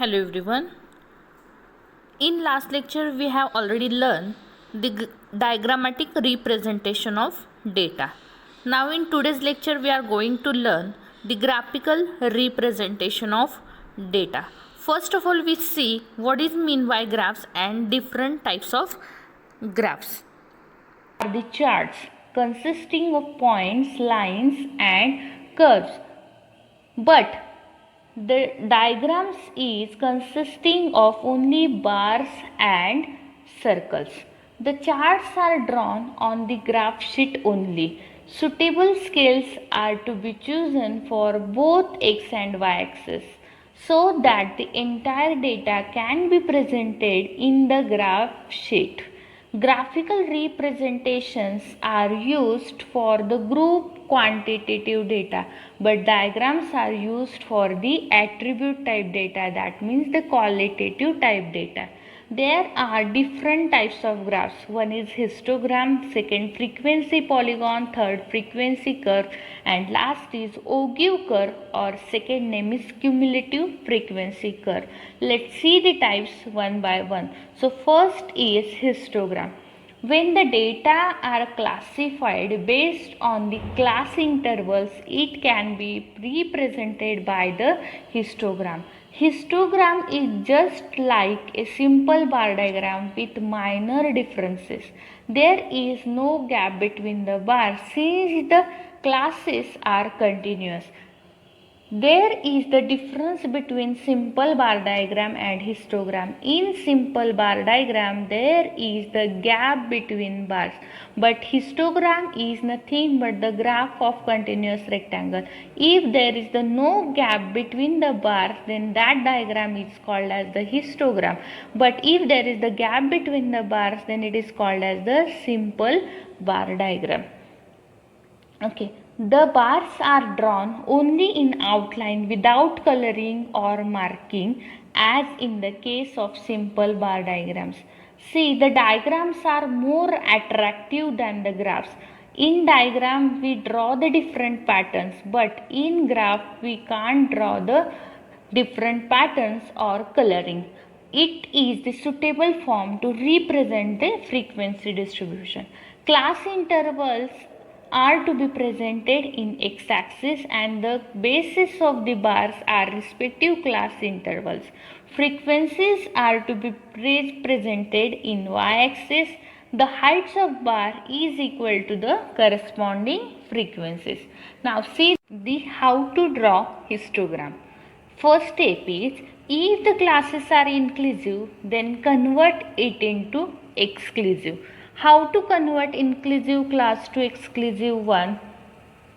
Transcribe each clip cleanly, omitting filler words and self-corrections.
Hello everyone. In last lecture we have already learned the diagrammatic representation of data. Now in today's lecture we are going to learn the graphical representation of data. First of all we see what is mean by graphs and different types of graphs. Are the charts consisting of points, lines and curves. But the diagrams is consisting of only bars and circles. The charts are drawn on the graph sheet only. Suitable scales are to be chosen for both x and y axis so that the entire data can be presented in the graph sheet. Graphical representations are used for the group quantitative data, but diagrams are used for the attribute type data, that means the qualitative type data. There are different types of graphs. One is histogram, second frequency polygon, third frequency curve, and last is ogive curve, or second name is cumulative frequency curve. Let's see the types one by one. So first is histogram. When the data are classified based on the class intervals, it can be represented by the histogram. Histogram is just like a simple bar diagram with minor differences. There is no gap between the bars since the classes are continuous. There is the difference between simple bar diagram and histogram. In simple bar diagram, there is the gap between bars, but histogram is nothing but the graph of continuous rectangle. If there is the no gap between the bars, then that diagram is called as the histogram. But if there is the gap between the bars, then it is called as the simple bar diagram. Okay, the bars are drawn only in outline without coloring or marking, as in the case of simple bar diagrams. See, the diagrams are more attractive than the graphs. In diagram we draw the different patterns, but in graph we can't draw the different patterns or coloring. It is the suitable form to represent the frequency distribution. Class intervals are to be presented in x-axis and the bases of the bars are respective class intervals. Frequencies are to be presented in y-axis. The heights of bar is equal to the corresponding frequencies. Now see the how to draw histogram. First step is, if the classes are inclusive, then convert it into exclusive. How to convert inclusive class to exclusive one?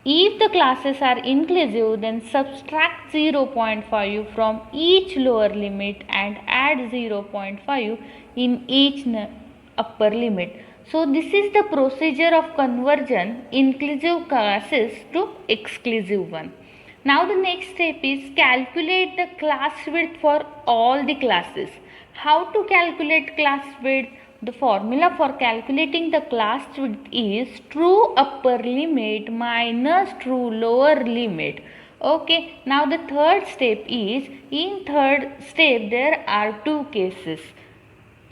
If the classes are inclusive, then subtract 0.5 from each lower limit and add 0.5 in each upper limit. So this is the procedure of conversion inclusive classes to exclusive one. Now the next step is calculate the class width for all the classes. How to calculate class width? The formula for calculating the class width is true upper limit minus true lower limit. Okay, now the third step is, in third step there are two cases.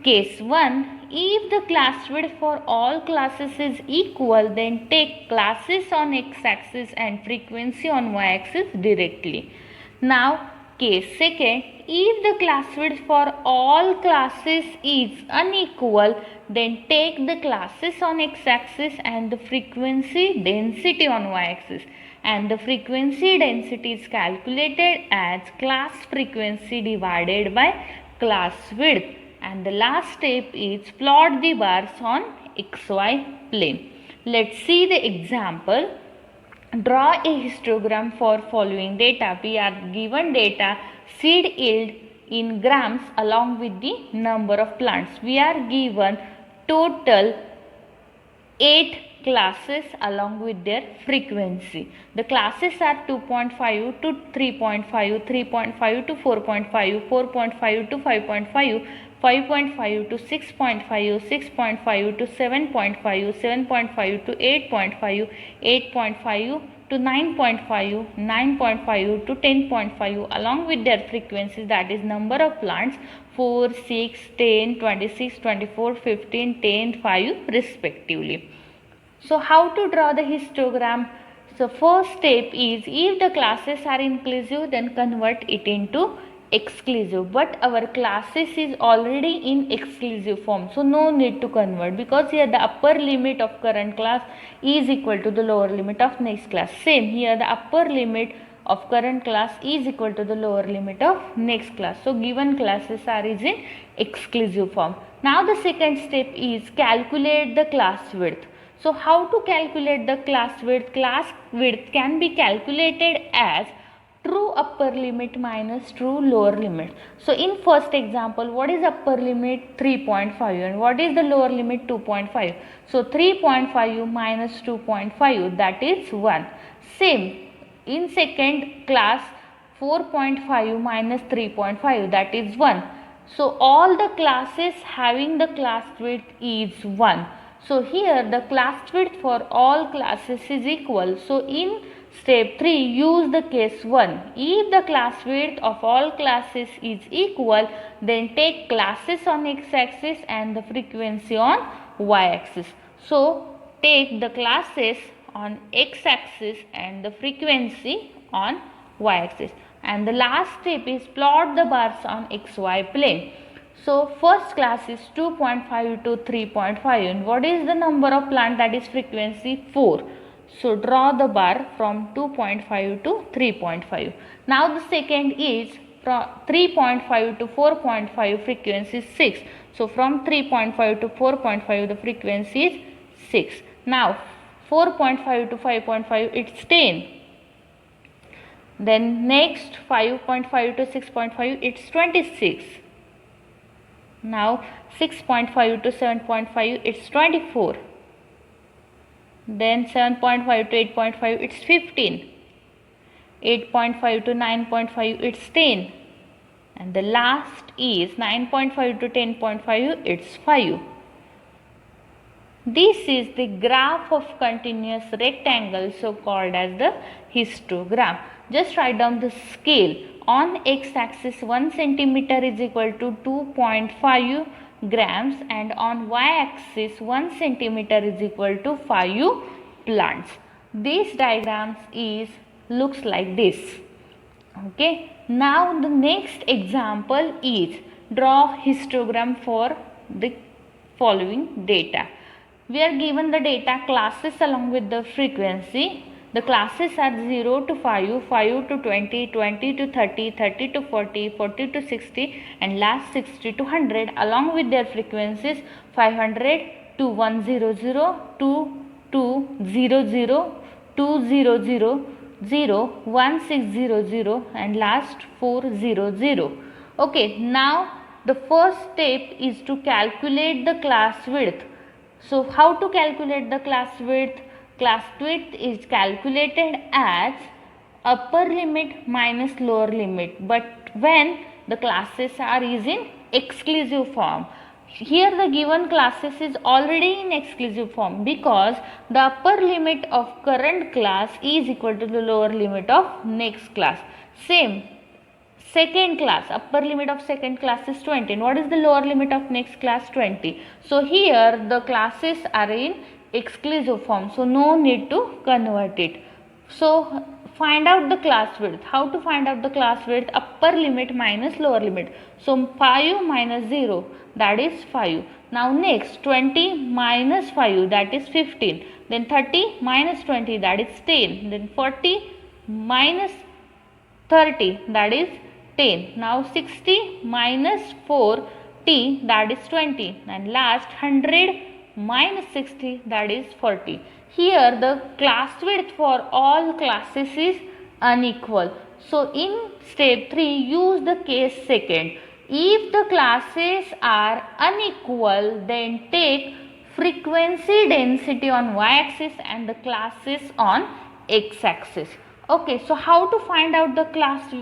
Case 1, if the class width for all classes is equal, then take classes on x-axis and frequency on y-axis directly. Now, case 2, if the class width for all classes is unequal, then take the classes on x-axis and the frequency density on y-axis. And the frequency density is calculated as class frequency divided by class width. And the last step is plot the bars on xy plane. Let's see the example. Draw a histogram for following data. We are given data seed yield in grams along with the number of plants. We are given total 8 classes along with their frequency. The classes are 2.5 to 3.5, 3.5 to 4.5, 4.5 to 5.5, 5.5 to 6.5, 6.5 to 7.5, 7.5 to 8.5, 8.5 to 9.5, 9.5 to 10.5 along with their frequencies, that is number of plants 4, 6, 10, 26, 24, 15, 10, 5 respectively. So how to draw the histogram? So first step is, if the classes are inclusive, then convert it into exclusive, but our classes is already in exclusive form, so no need to convert, because here the upper limit of current class is equal to the lower limit of next class. Same here, the upper limit of current class is equal to the lower limit of next class, so given classes are is in exclusive form. Now the second step is calculate the class width. So how to calculate the class width? Class width can be calculated as true upper limit minus true lower limit. So in first example, what is upper limit? 3.5, and what is the lower limit? 2.5. So 3.5 minus 2.5, that is 1. Same in second class, 4.5 minus 3.5, that is 1. So all the classes having the class width is 1. So here the class width for all classes is equal. So in step 3, use the case 1. If the class width of all classes is equal, then take classes on x-axis and the frequency on y-axis. So take the classes on x-axis and the frequency on y-axis. And the last step is plot the bars on xy plane. So first class is 2.5 to 3.5, and what is the number of plant, that is frequency 4. So draw the bar from 2.5 to 3.5. Now the second is from 3.5 to 4.5, frequency is 6. So from 3.5 to 4.5 the frequency is 6. Now 4.5 to 5.5 it's 10. Then next 5.5 to 6.5 it's 26. Now 6.5 to 7.5 it's 24. Then 7.5 to 8.5 it's 15. 8.5 to 9.5 it's 10. And the last is 9.5 to 10.5 it's 5. This is the graph of continuous rectangle, so called as the histogram. Just write down the scale. On x-axis 1 centimeter is equal to 2.5 grams, and on y-axis 1 centimeter is equal to 5 plants. This diagram looks like this. Okay. Now the next example is draw histogram for the following data. We are given the data classes along with the frequency. The classes are 0 to 5, 5 to 20, 20 to 30, 30 to 40, 40 to 60, and last 60 to 100 along with their frequencies 500 to 100, 2 to 00, 200, 0, 1600, and last 400. Okay, now the first step is to calculate the class width. So how to calculate the class width? Class width is calculated as upper limit minus lower limit, but when the classes are in exclusive form. Here the given classes is already in exclusive form, because the upper limit of current class is equal to the lower limit of next class. Same, second class, upper limit of second class is 20, and what is the lower limit of next class? 20. So here the classes are in exclusive form, so no need to convert it. So find out the class width. How to find out the class width? Upper limit minus lower limit. So 5 minus 0, that is 5. Now next 20 minus 5, that is 15. Then 30 minus 20, that is 10. Then 40 minus 30, that is 10. Now 60 minus 40, that is 20. And last 100 minus 60, that is 40. Here the class width for all classes is unequal. So in step 3, use the case second. If the classes are unequal, then take frequency density on y-axis and the classes on x-axis. Okay, so how to find out the class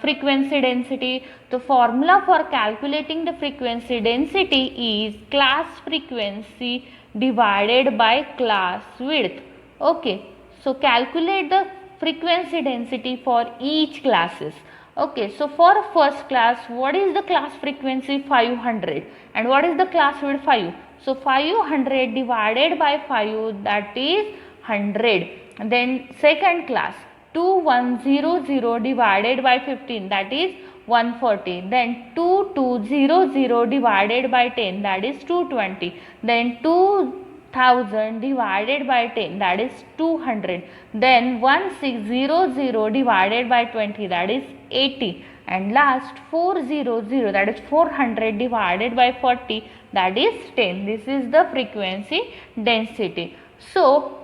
frequency density? The formula for calculating the frequency density is class frequency divided by class width. Okay, So calculate the frequency density for each classes. Okay, so for first class, what is the class frequency? 500. And what is the class width? 5. So 500 divided by 5, that is 100. Then second class, 2100 divided by 15, that is 140. Then 2200 divided by 10, that is 220. Then 2000 divided by 10, that is 200. Then 1600 divided by 20, that is 80. And last 400, that is 400 divided by 40, that is 10. This is the frequency density. So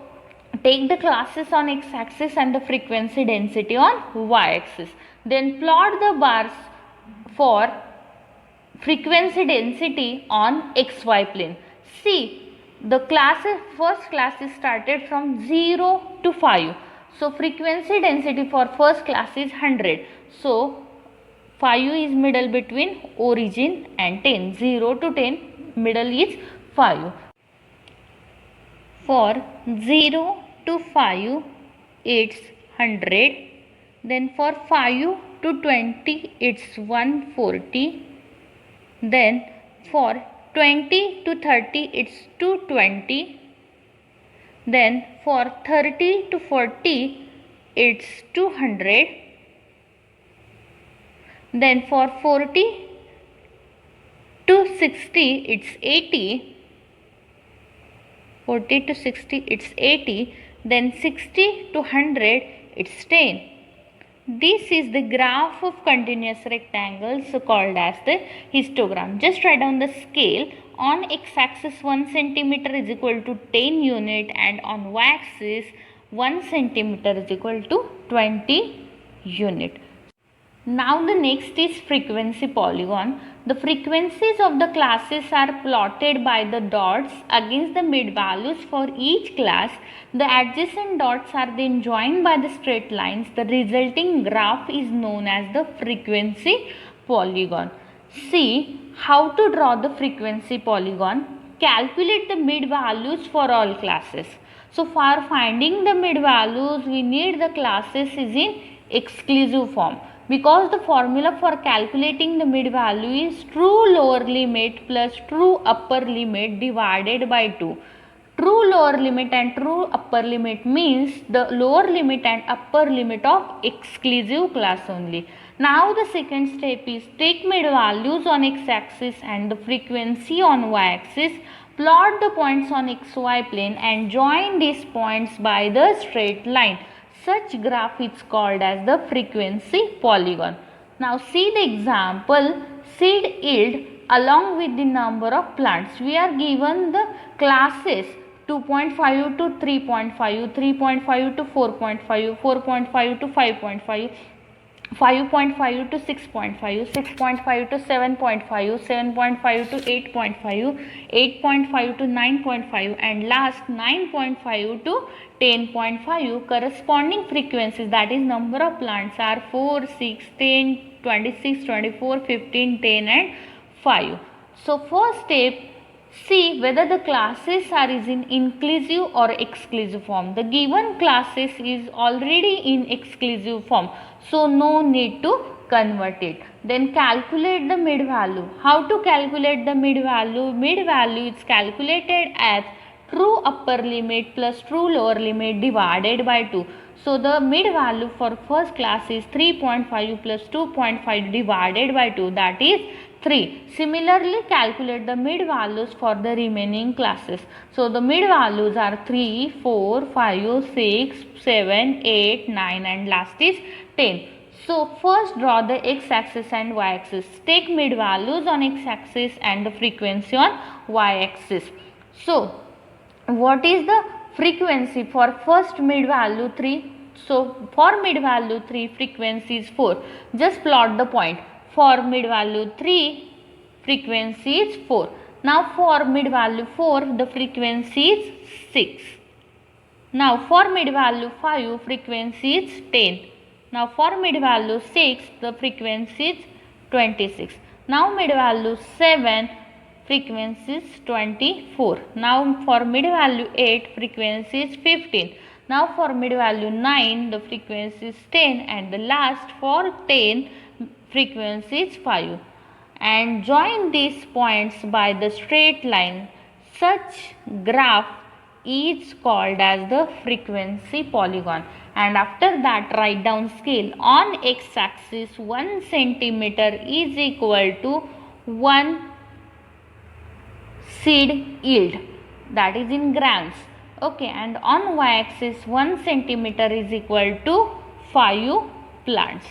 take the classes on x-axis and the frequency density on y-axis. Then plot the bars for frequency density on xy plane. See, the first class is started from 0 to 5. So frequency density for first class is 100. So 5 is middle between origin and 10. 0 to 10, middle is 5. For 0 to 5, it's 100. Then for 5 to 20, it's 140. Then for 20 to 30, it's 220. Then for 30 to 40, it's 200. Then for 40 to 60, it's 80. 40 to 60, it's 80. Then 60 to 100, it's 10. This is the graph of continuous rectangles called as the histogram. Just write down the scale. On x-axis 1 centimeter is equal to 10 unit, and on y-axis 1 centimeter is equal to 20 unit. Now the next is frequency polygon. The frequencies of the classes are plotted by the dots against the mid values for each class. The adjacent dots are then joined by the straight lines. The resulting graph is known as the frequency polygon. See how to draw the frequency polygon. Calculate the mid values for all classes. So for finding the mid values, we need the classes is in exclusive form. Because the formula for calculating the mid value is true lower limit plus true upper limit divided by 2. True lower limit and true upper limit means the lower limit and upper limit of exclusive class only. Now the second step is take mid values on x-axis and the frequency on y-axis. Plot the points on xy plane and join these points by the straight line. Such graph is called as the frequency polygon. Now see the example, seed yield along with the number of plants. We are given the classes 2.5 to 3.5, 3.5 to 4.5, 4.5 to 5.5, 5.5 to 6.5, 6.5 to 7.5, 7.5 to 8.5, 8.5 to 9.5, and last 9.5 to 10.5. Corresponding frequencies, that is number of plants, are 4, 6, 10, 26, 24, 15, 10 and 5. So first step, see whether the classes are in inclusive or exclusive form. The given classes is already in exclusive form, so no need to convert it. Then calculate the mid value. How to calculate the mid value? Mid value is calculated as true upper limit plus true lower limit divided by 2. So the mid value for first class is 3.5 plus 2.5 divided by 2, that is 3. Similarly, calculate the mid values for the remaining classes. So the mid values are 3, 4, 5, 6, 7, 8, 9 and last is 10. So first draw the x-axis and y-axis. Take mid values on x-axis and the frequency on y-axis. So what is the frequency for first mid value 3? So for mid value 3, frequency is 4. Just plot the point. For mid value 3, frequency is 4. Now for mid value 4, the frequency is 6. Now for mid value 5, frequency is 10. Now for mid value 6, the frequency is 26. Now mid value 7, frequency is 24. Now for mid value 8, frequency is 15. Now for mid value 9, the frequency is 10, and the last for 10, frequency is 5. And join these points by the straight line. Such graph is called as the frequency polygon. And after that, write down scale. On x-axis 1 centimeter is equal to 1 seed yield, that is in grams. Okay, and on y-axis 1 centimeter is equal to 5 plants.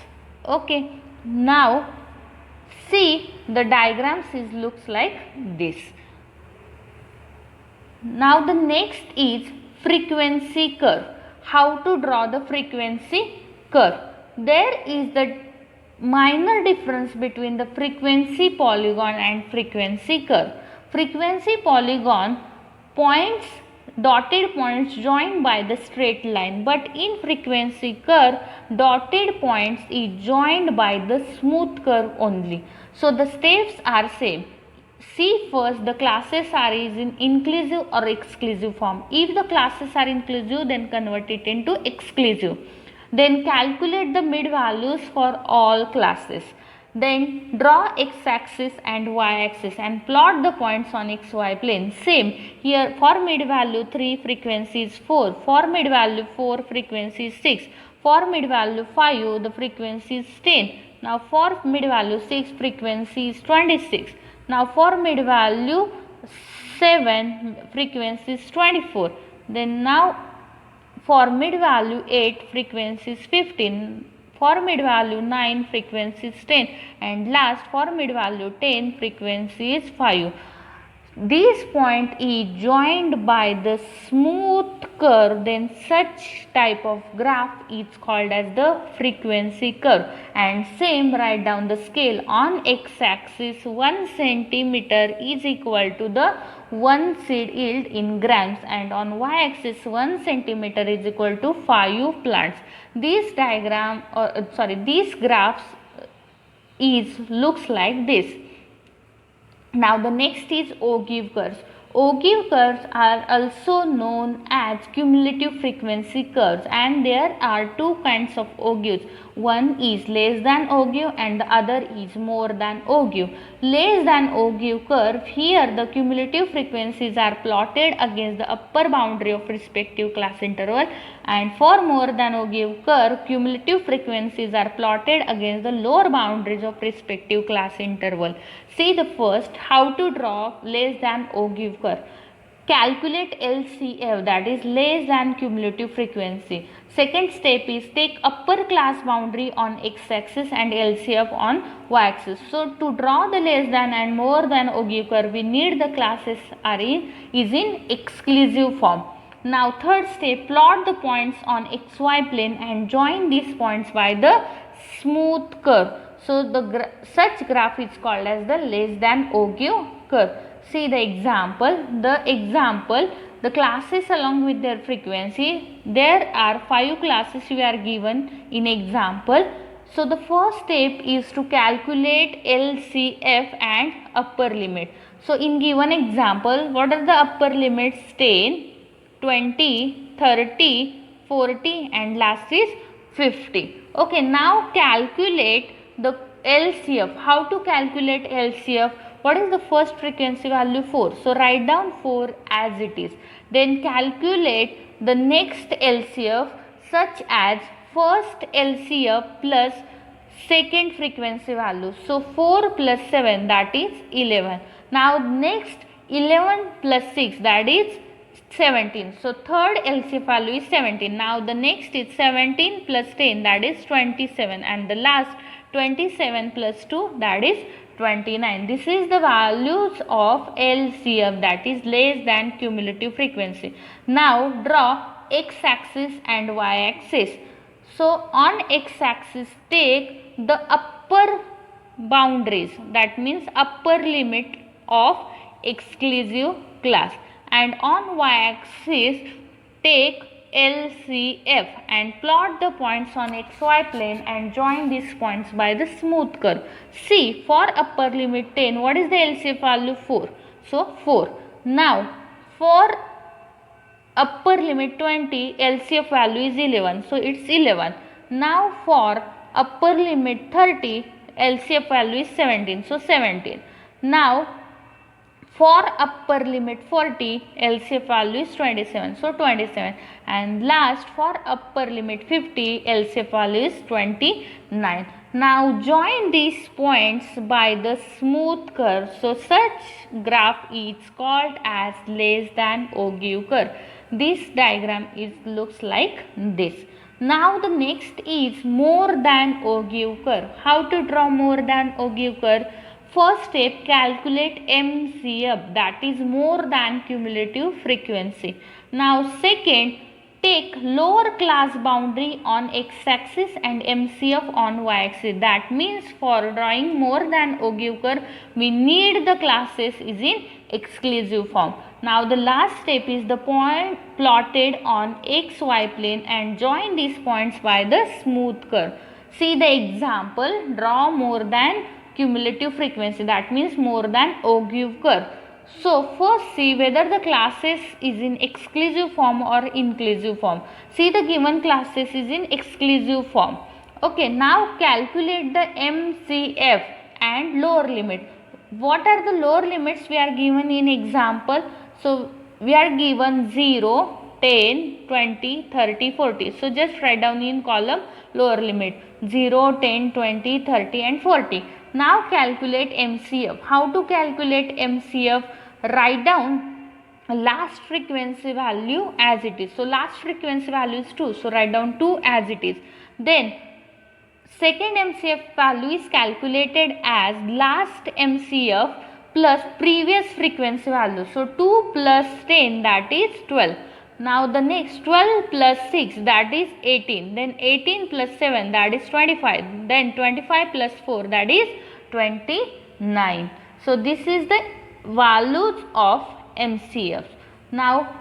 Okay, now see the diagrams looks like this. Now the next is frequency curve. How to draw the frequency curve? There is the minor difference between the frequency polygon and frequency curve. Frequency polygon points, dotted points joined by the straight line, but in frequency curve dotted points is joined by the smooth curve only. So the steps are same. See first the classes are in inclusive or exclusive form. If the classes are inclusive, then convert it into exclusive. Then calculate the mid values for all classes. Then draw x-axis and y-axis and plot the points on xy plane. Same here, for mid value 3, frequency is 4. For mid value 4, frequency is 6. For mid value 5, the frequency is 10. Now for mid value 6, frequency is 26. Now for mid value 7, frequency is 24. Then now for mid value 8, frequency is 15. For mid value 9, frequency is 10. And last for mid value 10, frequency is 5. This point is joined by the smooth curve, then such type of graph is called as the frequency curve. And same, write down the scale. On x-axis 1 centimeter is equal to the 1 seed yield in grams, and on y-axis 1 centimeter is equal to 5 plants. This diagram, these graphs looks like this. Now the next is Ogive curves. Ogive curves are also known as cumulative frequency curves, and there are two kinds of ogives. One is less than ogive and the other is more than ogive. Less than ogive curve, here the cumulative frequencies are plotted against the upper boundary of respective class interval, and for more than ogive curve, cumulative frequencies are plotted against the lower boundaries of respective class interval. See the first, how to draw less than ogive curve. Calculate LCF, that is less than cumulative frequency. Second step is take upper class boundary on x-axis and LCF on y-axis. So to draw the less than and more than ogive curve, we need the classes is in exclusive form. Now third step, plot the points on xy plane and join these points by the smooth curve. So such graph is called as the less than ogive curve. See the example. The classes along with their frequency. There are 5 classes we are given in example. So the first step is to calculate LCF and upper limit. So in given example, what are the upper limits? 10, 20, 30, 40 and last is 50. Okay, now calculate the LCF. How to calculate LCF? What is the first frequency value? 4. So write down 4 as it is. Then calculate the next LCF such as first LCF plus second frequency value. So 4 plus 7, that is 11. Now next 11 plus 6, that is 17. So third LCF value is 17. Now the next is 17 plus 10, that is 27, and the last 27 plus 2, that is 29. This is the values of LCF, that is less than cumulative frequency. Now draw x-axis and y-axis. So on x-axis take the upper boundaries, that means upper limit of exclusive class, and on y-axis take LCF and plot the points on xy plane and join these points by the smooth curve. See, for upper limit 10, what is the LCF value? 4. So 4. Now for upper limit 20, LCF value is 11, so it's 11. Now for upper limit 30, LCF value is 17, so 17. Now for upper limit 40, LCF value is 27, so 27. And last for upper limit 50, LCF value is 29. Now join these points by the smooth curve. So such graph is called as less than Ogive curve. This diagram looks like this. Now the next is more than Ogive curve. How to draw more than Ogive curve? First step, calculate MCF, that is more than cumulative frequency. Now second, take lower class boundary on x-axis and MCF on y-axis. That means for drawing more than Ogive curve, we need the classes is in exclusive form. Now the last step is the point plotted on xy plane and join these points by the smooth curve. See the example, draw more than cumulative frequency, that means more than Ogive curve. So first see whether the classes is in exclusive form or inclusive form. See the given classes is in exclusive form. Okay, now calculate the MCF and lower limit. What are the lower limits we are given in example? So we are given 0, 10, 20, 30, 40. So just write down in column lower limit 0, 10, 20, 30 and 40. Now calculate MCF. How to calculate MCF? Write down last frequency value as it is. So last frequency value is 2. So write down 2 as it is. Then second MCF value is calculated as last MCF plus previous frequency value. So 2 plus 10, that is 12. Now the next 12 plus 6, that is 18. Then 18 plus 7, that is 25. Then 25 plus 4, that is 29. So this is the values of MCF. Now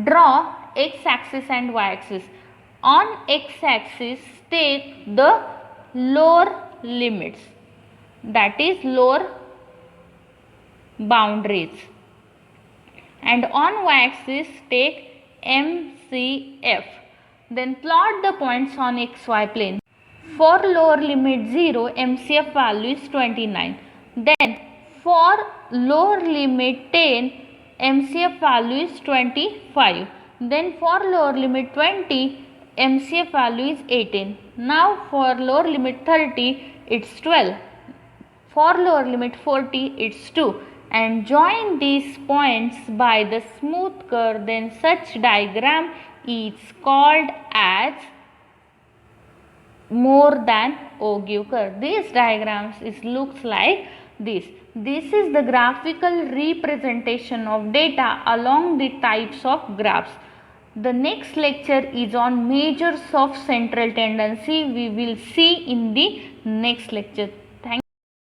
draw x-axis and y-axis. On x-axis take the lower limits, that is lower boundaries, and on y-axis take MCF. Then plot the points on xy plane. For lower limit 0, MCF value is 29. Then for lower limit 10, MCF value is 25. Then for lower limit 20, MCF value is 18. Now for lower limit 30, it's 12. For lower limit 40, it's 2. And join these points by the smooth curve, then such diagram is called as more than Ogive curve. These diagrams looks like this. This is the graphical representation of data along the types of graphs. The next lecture is on measures of central tendency. We will see in the next lecture.